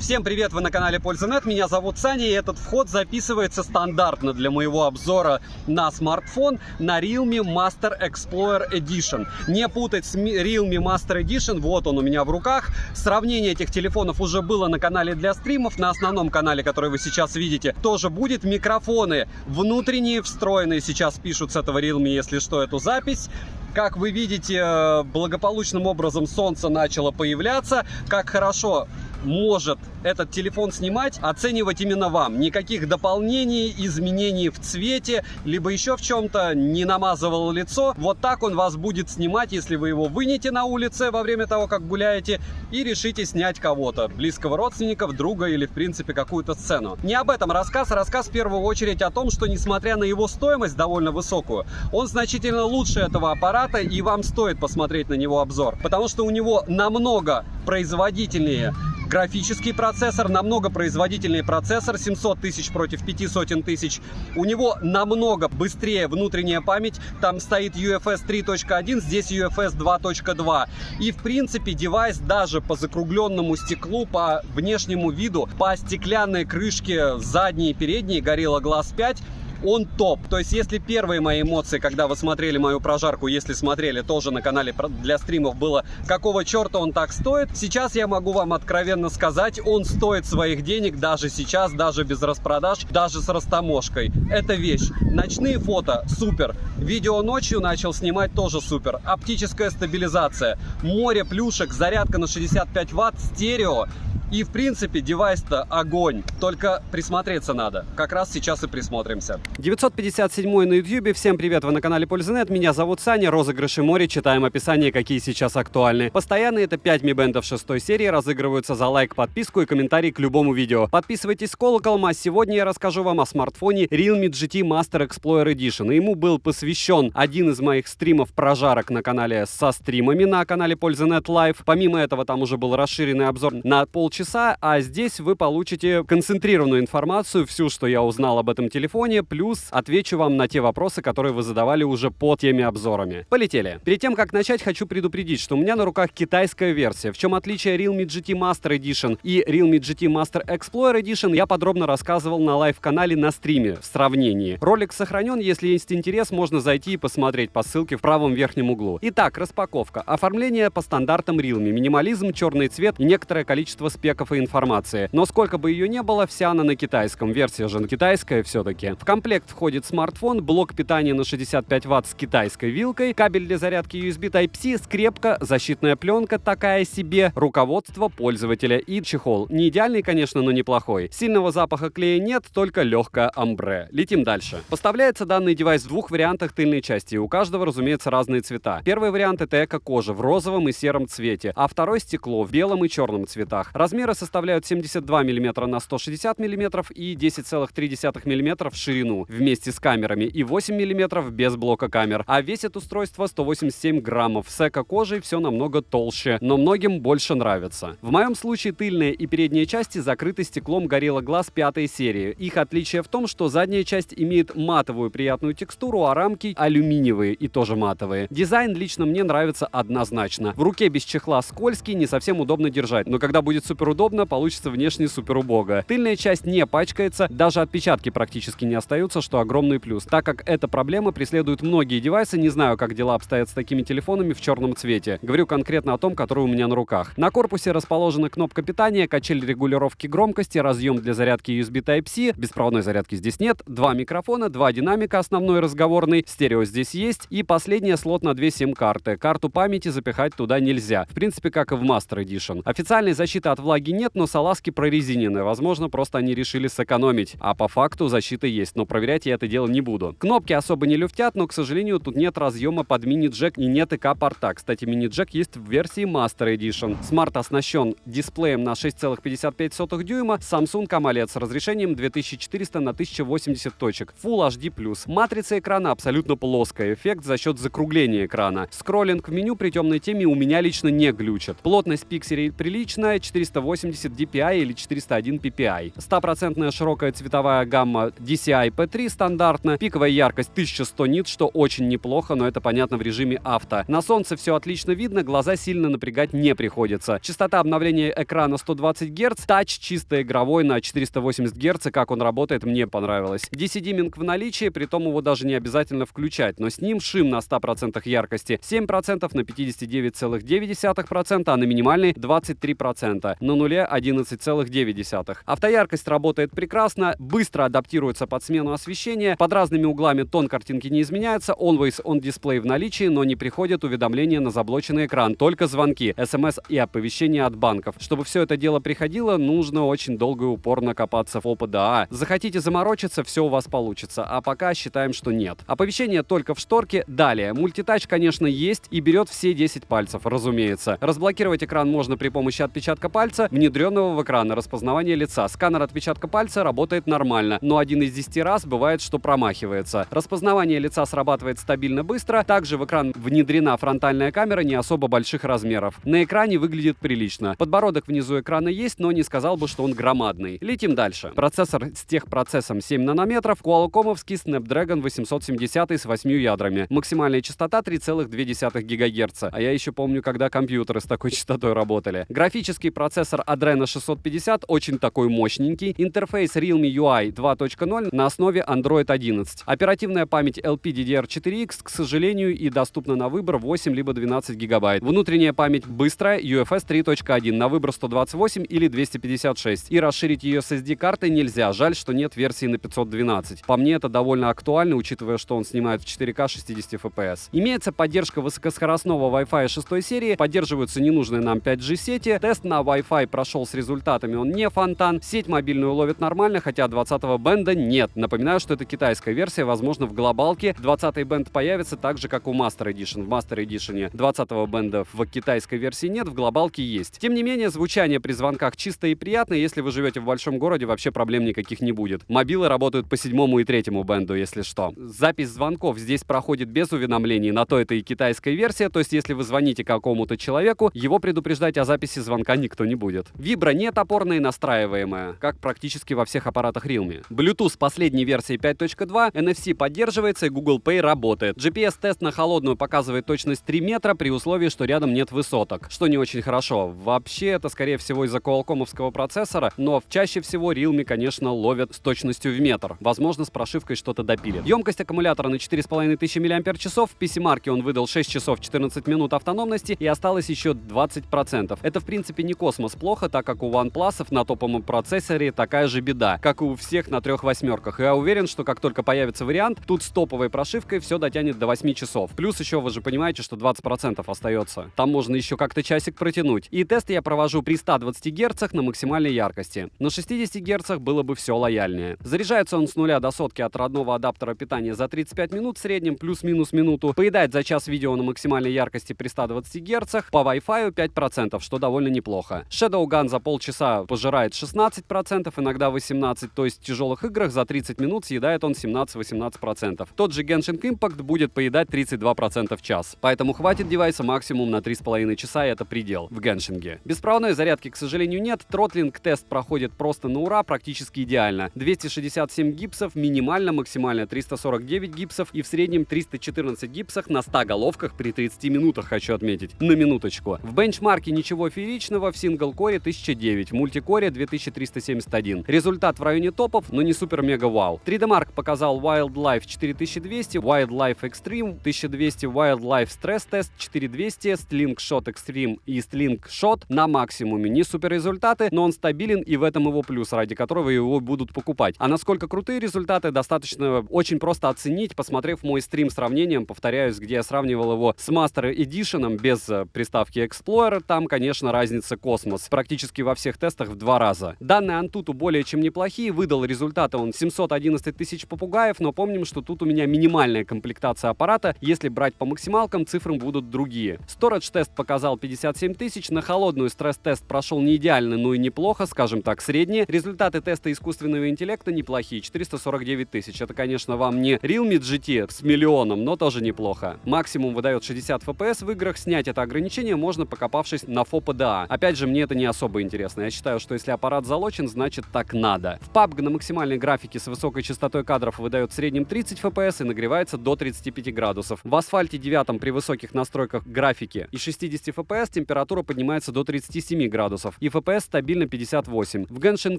Всем привет, вы на канале Польза.нет, меня зовут Саня, и этот вход записывается стандартно для моего обзора на смартфон на Realme Master Explorer Edition. Не путать с Realme Master Edition, вот он у меня в руках. Сравнение этих телефонов уже было на канале для стримов, на основном канале, который вы сейчас видите, тоже будет. Микрофоны внутренние, встроенные, сейчас пишут с этого Realme, если что, эту запись. Как вы видите, благополучным образом солнце начало появляться. Как хорошо может этот телефон снимать, оценивать именно вам. Никаких дополнений, изменений в цвете, либо еще в чем-то, не намазывал лицо. Вот так он вас будет снимать, если вы его вынете на улице во время того, как гуляете, и решите снять кого-то, близкого родственника, друга или, в принципе, какую-то сцену. Не об этом рассказ. Рассказ в первую очередь о том, что, несмотря на его стоимость довольно высокую, он значительно лучше этого аппарата, и вам стоит посмотреть на него обзор, потому что у него намного производительнее графический процессор, намного производительнее процессор, 700 тысяч против 500 тысяч. У него намного быстрее внутренняя память, там стоит UFS 3.1, здесь UFS 2.2. И в принципе девайс даже по закругленному стеклу, по внешнему виду, по стеклянной крышке задней и передней Gorilla Glass 5, он топ. То есть, если первые мои эмоции, когда вы смотрели мою прожарку, если смотрели тоже на канале для стримов, было, какого черта он так стоит, сейчас я могу вам откровенно сказать, он стоит своих денег даже сейчас, даже без распродаж, даже с растаможкой. Это вещь. Ночные фото супер. Видео ночью начал снимать тоже супер. Оптическая стабилизация, море плюшек, зарядка на 65 ватт, стерео. И, в принципе, девайс-то огонь. Только присмотреться надо. Как раз сейчас и присмотримся. 957 на YouTube. Всем привет, вы на канале Польза.нет. Меня зовут Саня. Розыгрыши море. Читаем описание, какие сейчас актуальны. Постоянно это 5 Mi Band 6 серии. Разыгрываются за лайк, подписку и комментарий к любому видео. Подписывайтесь с колоколом. А сегодня я расскажу вам о смартфоне Realme GT Master Explorer Edition. И ему был посвящен один из моих стримов прожарок на канале со стримами на канале Польза.нет Live. Помимо этого, там уже был расширенный обзор на полчаса. А здесь вы получите концентрированную информацию, всю, что я узнал об этом телефоне, плюс отвечу вам на те вопросы, которые вы задавали уже под теми обзорами. Полетели! Перед тем, как начать, хочу предупредить, что у меня на руках китайская версия. В чем отличие Realme GT Master Edition и Realme GT Master Explorer Edition, я подробно рассказывал на лайв-канале на стриме в сравнении. Ролик сохранен, если есть интерес, можно зайти и посмотреть по ссылке в правом верхнем углу. Итак, распаковка. Оформление по стандартам Realme. Минимализм, черный цвет и некоторое количество спеков и информации. Но сколько бы ее ни было, вся она на китайском. Версия же китайская все-таки. В комплект входит смартфон, блок питания на 65 Вт с китайской вилкой, кабель для зарядки USB Type-C, скрепка, защитная пленка такая себе, руководство пользователя и чехол. Не идеальный, конечно, но неплохой. Сильного запаха клея нет, только легкое амбре. Летим дальше. Поставляется данный девайс в двух вариантах тыльной части. И у каждого, разумеется, разные цвета. Первый вариант — это эко-кожа в розовом и сером цвете, а второй — стекло в белом и черном цветах. Размеры составляют 72 мм на 160 мм и 10,3 мм в ширину вместе с камерами и 8 мм без блока камер. А весит устройство 187 граммов. С эко-кожей все намного толще, но многим больше нравится. В моем случае тыльная и передняя части закрыты стеклом Gorilla Glass 5 серии. Их отличие в том, что задняя часть имеет матовую приятную текстуру, а рамки алюминиевые и тоже матовые. Дизайн лично мне нравится однозначно. В руке без чехла скользкий, не совсем удобно держать, но когда будет супер удобно, получится внешне супер убого. Тыльная часть не пачкается, даже отпечатки практически не остаются, что огромный плюс, так как эта проблема преследует многие девайсы. Не знаю, как дела обстоят с такими телефонами в черном цвете. Говорю конкретно о том, который у меня на руках. На корпусе расположена кнопка питания, качель регулировки громкости, разъем для зарядки USB Type-C, беспроводной зарядки здесь нет, два микрофона, два динамика, основной и разговорный, стерео здесь есть, и последний слот на 2 сим-карты. Карту памяти запихать туда нельзя. В принципе, как и в Master Edition. Официальной защиты от влаги нет, но салазки прорезиненные. Возможно, просто они решили сэкономить. А по факту защита есть, но проверять я это дело не буду. Кнопки особо не люфтят, но, к сожалению, тут нет разъема под мини-джек и нет ИК-порта. Кстати, мини-джек есть в версии Master Edition. Смарт оснащен дисплеем на 6,55 дюйма, Samsung AMOLED с разрешением 2400 на 1080 точек. Full HD+. Матрица экрана абсолютно плоская. Эффект за счет закругления экрана. Скроллинг в меню при темной теме у меня лично не глючит. Плотность пикселей приличная, 480 480 DPI или 401 PPI. 100% широкая цветовая гамма DCI P3 стандартно, пиковая яркость 1100 нит, что очень неплохо, но это понятно в режиме авто. На солнце все отлично видно, глаза сильно напрягать не приходится. Частота обновления экрана 120 Гц, тач чисто игровой на 480 Гц, и как он работает, мне понравилось. DC-димминг в наличии, притом его даже не обязательно включать, но с ним шим на 100% яркости 7%, на 59,9%, а на минимальной 23%, на нуле 11,9%. Автояркость работает прекрасно, быстро адаптируется под смену освещения, под разными углами тон картинки не изменяется, Always On Display в наличии, но не приходят уведомления на заблоченный экран, только звонки, смс и оповещения от банков. Чтобы все это дело приходило, нужно очень долго и упорно копаться в OpenDA. Захотите заморочиться, все у вас получится, а пока считаем, что нет. Оповещение только в шторке. Далее, мультитач, конечно, есть и берет все 10 пальцев, разумеется. Разблокировать экран можно при помощи отпечатка пальца, внедренного в экран, распознавания лица. Сканер отпечатка пальца работает нормально, но 1 из 10 раз бывает, что промахивается. Распознавание лица срабатывает стабильно быстро, также в экран внедрена фронтальная камера не особо больших размеров. На экране выглядит прилично. Подбородок внизу экрана есть, но не сказал бы, что он громадный. Летим дальше. Процессор с техпроцессом 7 нанометров, Qualcomm-овский Snapdragon 870 с 8 ядрами. Максимальная частота 3,2 ГГц. А я еще помню, когда компьютеры с такой частотой работали. Графический процессор Adreno 650, очень такой мощненький. Интерфейс Realme UI 2.0 на основе Android 11. Оперативная память LPDDR4X, к сожалению, и доступна на выбор 8 либо 12 гигабайт. Внутренняя память быстрая, UFS 3.1 на выбор 128 или 256. И расширить ее с SD-картой нельзя. Жаль, что нет версии на 512. По мне это довольно актуально, учитывая, что он снимает в 4К 60 FPS. Имеется поддержка высокоскоростного Wi-Fi 6 серии, поддерживаются ненужные нам 5G сети. Тест на Wi-Fi прошел с результатами, он не фонтан. Сеть мобильную ловит нормально, хотя 20-го бенда нет. Напоминаю, что это китайская версия, возможно, в глобалке 20-й бенд появится так же, как у Master Edition. В Master Edition 20-го бенда в китайской версии нет, в глобалке есть. Тем не менее, звучание при звонках чистое и приятное. Если вы живете в большом городе, вообще проблем никаких не будет. Мобилы работают по 7-му и 3-му бенду, если что. Запись звонков здесь проходит без уведомлений, на то это и китайская версия, то есть если вы звоните какому-то человеку, его предупреждать о записи звонка никто не будет. Вибра не топорная и настраиваемая, как практически во всех аппаратах Realme. Bluetooth последней версии 5.2, NFC поддерживается и Google Pay работает. GPS-тест на холодную показывает точность 3 метра при условии, что рядом нет высоток, что не очень хорошо. Вообще это скорее всего из-за Qualcomm-овского процессора, но чаще всего Realme, конечно, ловят с точностью в метр. Возможно, с прошивкой что-то допилят. Емкость аккумулятора на 4500 мАч. В PC-марке он выдал 6 часов 14 минут автономности и осталось еще 20%. Это в принципе не космос плохо, так как у OnePlus на топовом процессоре такая же беда, как и у всех на 3 восьмерках. И я уверен, что как только появится вариант, тут с топовой прошивкой все дотянет до 8 часов. Плюс еще вы же понимаете, что 20% остается. Там можно еще как-то часик протянуть. И тест я провожу при 120 Гц на максимальной яркости. На 60 Гц было бы все лояльнее. Заряжается он с 0 до сотки от родного адаптера питания за 35 минут в среднем, плюс-минус минуту. Поедает за час видео на максимальной яркости при 120 Гц. По Wi-Fi 5%, что довольно неплохо. Shadow Gun за полчаса пожирает 16%, иногда 18%, то есть в тяжелых играх за 30 минут съедает он 17-18%. Тот же Genshin Impact будет поедать 32% в час. Поэтому хватит девайса максимум на 3,5 часа, и это предел в Геншинге. Беспроводной зарядки, к сожалению, нет. Тротлинг-тест проходит просто на ура, практически идеально. 267 гипсов, минимально, максимально 349 гипсов и в среднем 314 гипсах на 100 головках при 30 минутах, хочу отметить. На минуточку. В бенчмарке ничего фееричного, в сингл-коре 1009, в мультикоре 2371. Результат в районе топов, но не супер-мега-вау. 3D Mark показал Wildlife 4200, Wildlife Extreme 1200, Wildlife Stress Test 4200, Slingshot Extreme и Slingshot на максимуме. Не супер результаты, но он стабилен, и в этом его плюс, ради которого его будут покупать. А насколько крутые результаты, достаточно очень просто оценить, посмотрев мой стрим с сравнением, повторяюсь, где я сравнивал его с Master Edition без приставки Explorer. Там, конечно, разница космос. Практически во всех тестах в 2 раза. Данные Antutu более чем неплохие. Выдал результаты он 711 тысяч попугаев, но помним, что тут у меня минимальная комплектация аппарата. Если брать по максималкам, цифры будут другие. Storage тест показал 57 тысяч. На холодную стресс-тест прошел не идеально, но и неплохо, скажем так, средние. Результаты теста искусственного интеллекта неплохие. 449 тысяч. Это, конечно, вам не Realme GT с миллионом, но тоже неплохо. Максимум выдает 60 FPS в играх. Снять это ограничение можно, покопавшись на FOPDA. Опять же, мне это это не особо интересно. Я считаю, что если аппарат залочен, значит так надо. В PUBG на максимальной графике с высокой частотой кадров выдает в среднем 30 FPS и нагревается до 35 градусов. В Асфальте 9 при высоких настройках графики и 60 FPS температура поднимается до 37 градусов и FPS стабильно 58. В Genshin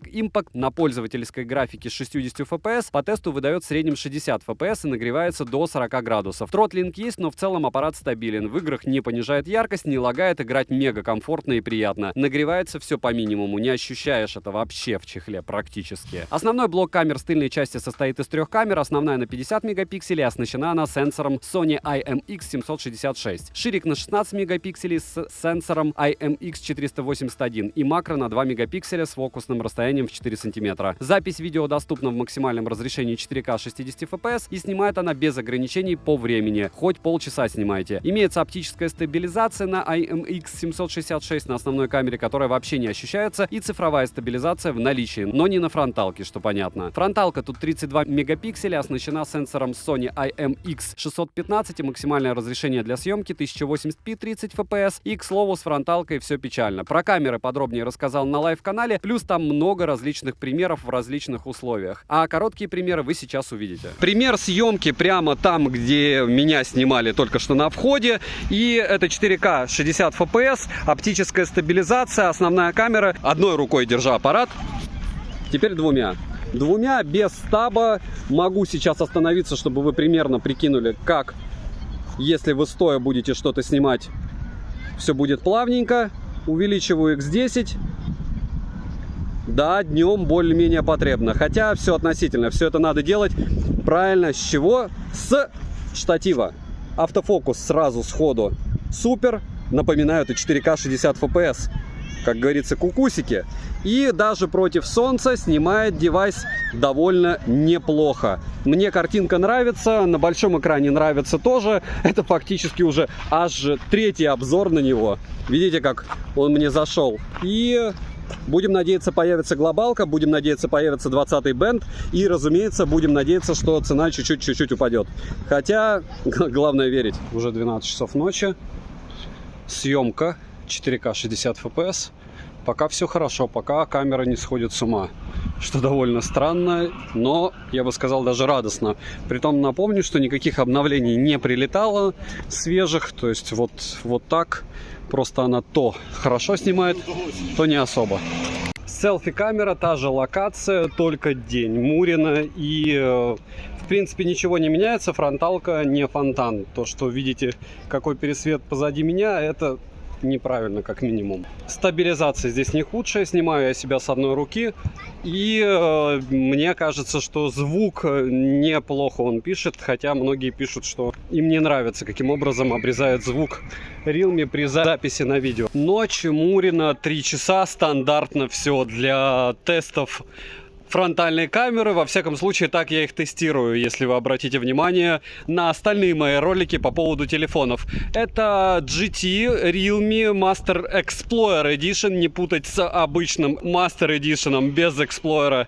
Impact на пользовательской графике с 60 FPS по тесту выдает в среднем 60 FPS и нагревается до 40 градусов. Тротлинг есть, но в целом аппарат стабилен. В играх не понижает яркость, не лагает, играть мега комфортно и приятно. Нагревается все по минимуму, не ощущаешь это вообще в чехле практически. Основной блок камер с тыльной части состоит из 3 камер, основная на 50 мегапикселей, оснащена она сенсором Sony IMX766. Ширик на 16 мегапикселей с сенсором IMX481 и макро на 2 мегапикселя с фокусным расстоянием в 4 сантиметра. Запись видео доступна в максимальном разрешении 4К 60 FPS и снимает она без ограничений по времени. Хоть полчаса снимайте. Имеется оптическая стабилизация на IMX766 на основной камере, которая вообще не ощущается, и цифровая стабилизация в наличии, но не на фронталке, что понятно. Фронталка тут 32 мегапикселя, оснащена сенсором Sony IMX615 и максимальное разрешение для съемки 1080p 30 FPS. И, к слову, с фронталкой все печально. Про камеры подробнее рассказал на лайв-канале, плюс там много различных примеров в различных условиях. А короткие примеры вы сейчас увидите. Пример съемки прямо там, где меня снимали только что на входе. И это 4К 60 FPS, оптическая стабилизация, основная камера. Одной рукой держа аппарат, теперь двумя без стаба. Могу сейчас остановиться, чтобы вы примерно прикинули, как, если вы стоя будете что-то снимать, все будет плавненько. Увеличиваю X10. Да, днем более-менее потребно. Хотя все относительно. Все это надо делать правильно. С чего? С штатива. Автофокус сразу сходу супер. Напоминаю, это 4К 60 FPS. Как говорится, кукусики. И даже против солнца снимает девайс довольно неплохо. Мне картинка нравится, на большом экране нравится тоже. Это фактически уже аж 3-й обзор на него. Видите, как он мне зашел. И будем надеяться, появится глобалка, будем надеяться, появится 20-й бенд. И, разумеется, будем надеяться, что цена чуть-чуть упадет. Хотя, главное верить. Уже 12 часов ночи. Съемка 4К 60 FPS. Пока все хорошо, пока камера не сходит с ума. Что довольно странно, но, я бы сказал, даже радостно. Притом напомню, что никаких обновлений не прилетало свежих. То есть вот так. Просто она то хорошо снимает, то не особо. Селфи-камера, та же локация, только день. Мурина и... В принципе, ничего не меняется. Фронталка не фонтан. То, что видите, какой пересвет позади меня, это... неправильно, как минимум. Стабилизация здесь не худшая. Снимаю я себя с одной руки. И мне кажется, что звук неплохо он пишет. Хотя многие пишут, что им не нравится, каким образом обрезает звук Realme при записи на видео. Ночь, Мурина, 3 часа. Стандартно все для тестов фронтальной камеры. Во всяком случае, так я их тестирую, если вы обратите внимание на остальные мои ролики по поводу телефонов. Это GT Realme Master Explorer Edition, не путать с обычным Master Edition без Explorer.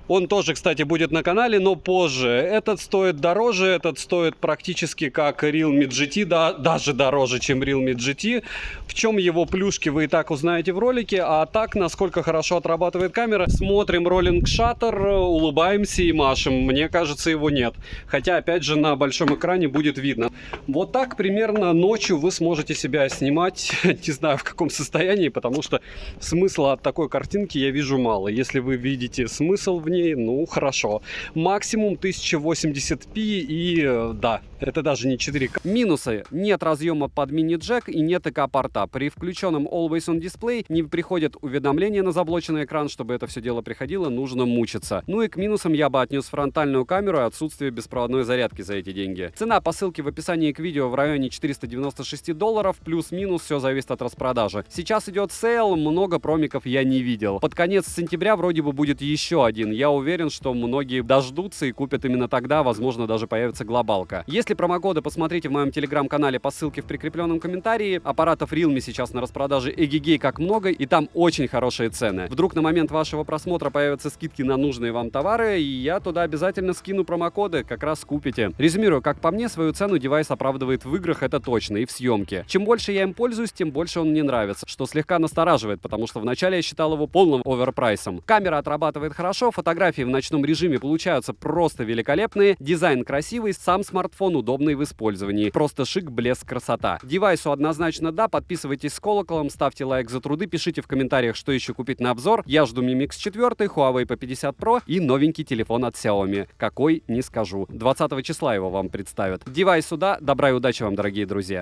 Он тоже, кстати, будет на канале, но позже. Этот стоит дороже, этот стоит практически как Realme GT, да, даже дороже, чем Realme GT. В чем его плюшки, вы и так узнаете в ролике. А так, насколько хорошо отрабатывает камера, смотрим Rolling Shutter, улыбаемся и машем. Мне кажется, его нет. Хотя, опять же, на большом экране будет видно. Вот так примерно ночью вы сможете себя снимать. Не знаю, в каком состоянии, потому что смысла от такой картинки я вижу мало. Если вы видите смысл в ней, ну хорошо. Максимум 1080p и да, это даже не 4К. Минусы: нет разъема под мини-джек и нет ИК-порта. При включенном Always On Display не приходят уведомления на заблоченный экран. Чтобы это все дело приходило, нужно мучиться. Ну и к минусам я бы отнес фронтальную камеру и отсутствие беспроводной зарядки за эти деньги. Цена по ссылке в описании к видео в районе $496, плюс-минус, все зависит от распродажи. Сейчас идет сейл, много промиков я не видел. Под конец сентября вроде бы будет еще один. Я уверен, что многие дождутся и купят именно тогда, возможно, даже появится глобалка. Если Если промокоды, посмотрите в моем телеграм-канале по ссылке в прикрепленном комментарии. Аппаратов Realme сейчас на распродаже эгегей как много, и там очень хорошие цены. Вдруг на момент вашего просмотра появятся скидки на нужные вам товары, и я туда обязательно скину промокоды, как раз купите. Резюмирую, как по мне, свою цену девайс оправдывает в играх, это точно, и в съемке. Чем больше я им пользуюсь, тем больше он мне нравится, что слегка настораживает, потому что вначале я считал его полным оверпрайсом. Камера отрабатывает хорошо, фотографии в ночном режиме получаются просто великолепные, дизайн красивый, сам смартфон удобный в использовании. Просто шик, блеск, красота. Девайсу однозначно да, подписывайтесь с колоколом, ставьте лайк за труды, пишите в комментариях, что еще купить на обзор. Я жду Mi Mix 4, Huawei P50 Pro и новенький телефон от Xiaomi. Какой, не скажу. 20 числа его вам представят. Девайсу да, добра и удачи вам, дорогие друзья.